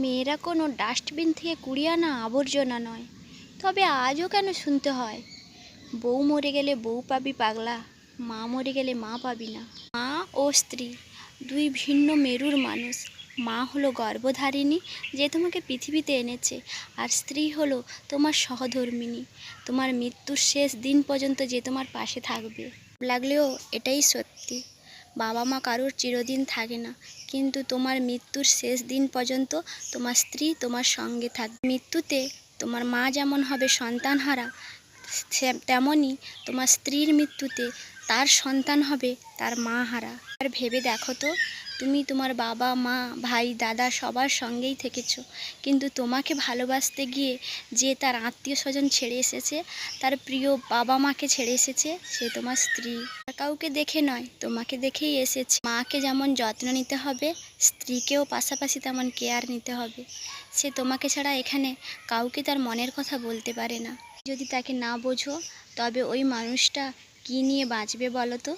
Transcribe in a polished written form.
মেয়েরা কোনো ডাস্টবিন থেকে কুড়িয়ে আনা আবর্জনা নয়। তবে আজও কেন শুনতে হয়, বউ মরে গেলে বউ পাবি পাগলা, মা মরে গেলে মা পাবি না। মা ও স্ত্রী দুই ভিন্ন মেরুর মানুষ। মা হলো গর্ভধারিণী, যে তোমাকে পৃথিবীতে এনেছে, আর স্ত্রী হলো তোমার সহধর্মিণী, তোমার মৃত্যুর শেষ দিন পর্যন্ত যে তোমার পাশে থাকবে। লাগলেও এটাই সত্যি, বাবা মা কারোর চিরদিন থাকে না, কিন্তু তোমার মৃত্যুর শেষ দিন পর্যন্ত তোমার স্ত্রী তোমার সঙ্গে থাকবে। মৃত্যুতে তোমার মা যেমন হবে সন্তানহারা, তেমনই তোমার স্ত্রীর মৃত্যুতে তার সন্তান হবে তার মা হারা। আর ভেবে দেখো তো, তুমি তোমার বাবা মা ভাই দাদা সবার সঙ্গেই থেকেছো, কিন্তু তোমাকে ভালোবাসতে গিয়ে যে তার আত্মীয় স্বজন ছেড়ে এসেছে, তার প্রিয় বাবা মাকে ছেড়ে এসেছে, সে তোমার স্ত্রী। আর কাউকে দেখে নয়, তোমাকে দেখেই এসেছে। মাকে যেমন যত্ন নিতে হবে, স্ত্রীকেও পাশাপাশি তেমন কেয়ার নিতে হবে। সে তোমাকে ছাড়া এখানে কাউকে তার মনের কথা বলতে পারে না। যদি তাকে না বোঝো, তবে ওই মানুষটা কী নিয়ে বাঁচবে বলো তো।